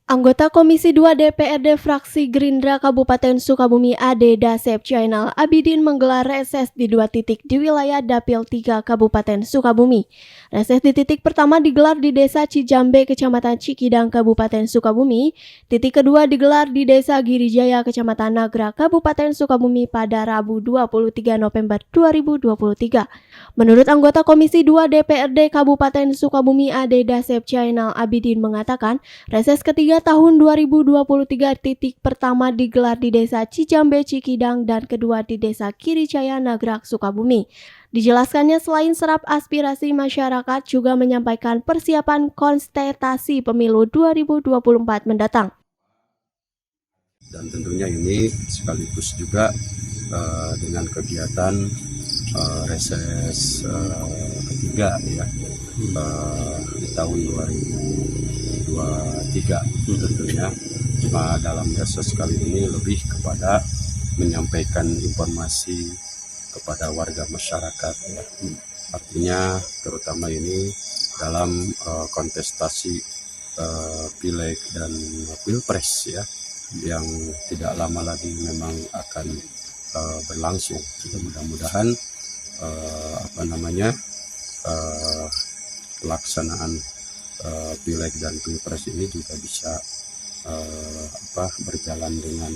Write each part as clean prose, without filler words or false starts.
Anggota Komisi 2 DPRD Fraksi Gerindra Kabupaten Sukabumi Ade Dasep Jainal Abidin menggelar reses di 2 titik di wilayah Dapil 3 Kabupaten Sukabumi. Reses di titik pertama digelar di Desa Cijambe, Kecamatan Cikidang, Kabupaten Sukabumi. Titik kedua digelar di Desa Girijaya, Kecamatan Nagra, Kabupaten Sukabumi pada Rabu 23 November 2023. Menurut anggota Komisi 2 DPRD Kabupaten Sukabumi Ade Dasep Jainal Abidin mengatakan, reses ketiga tahun 2023 titik pertama digelar di Desa Cijambe Cikidang dan kedua di Desa Girijaya Nagrak Sukabumi. Dijelaskannya selain serap aspirasi masyarakat juga menyampaikan persiapan kontestasi pemilu 2024 mendatang. Dan tentunya ini sekaligus juga dengan kegiatan reses ketiga ya di tahun 2023 tentunya. Cuma dalam reses kali ini lebih kepada menyampaikan informasi kepada warga masyarakat ya. Artinya terutama ini dalam kontestasi pileg dan pilpres ya, yang tidak lama lagi memang akan berlangsung. Mudah-mudahan pelaksanaan pileg dan pilpres ini juga bisa berjalan dengan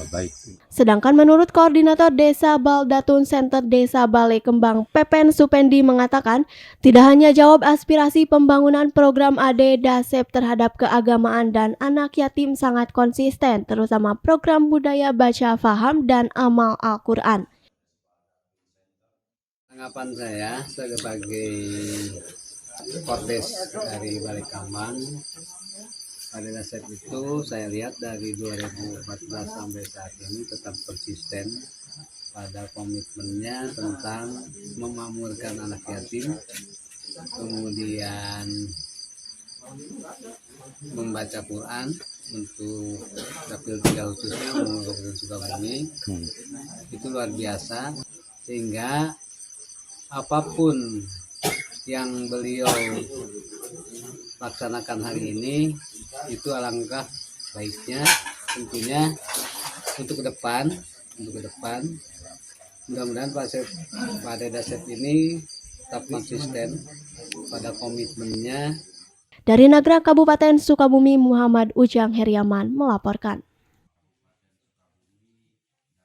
baik. Sedangkan menurut Koordinator Desa Baldatun Center Desa Balai Kembang Pepen Supendi mengatakan, tidak hanya jawab aspirasi pembangunan program Ade Dasep terhadap keagamaan dan anak yatim sangat konsisten, terutama program budaya baca faham dan amal Al-Quran. Tanggapan saya sebagai Kordes dari Balai Kembang, Ade Dasep itu saya lihat dari 2014 sampai saat ini tetap konsisten pada komitmennya tentang memakmurkan anak yatim, kemudian membaca Quran untuk Dapil 3 khususnya Kabupaten Sukabumi. Itu luar biasa, sehingga apapun yang beliau laksanakan hari ini itu alangkah baiknya tentunya untuk ke depan mudah-mudahan Pak Ade Dasep ini tetap konsisten pada komitmennya. Dari Nagra Kabupaten Sukabumi, Muhammad Ujang Heriaman melaporkan.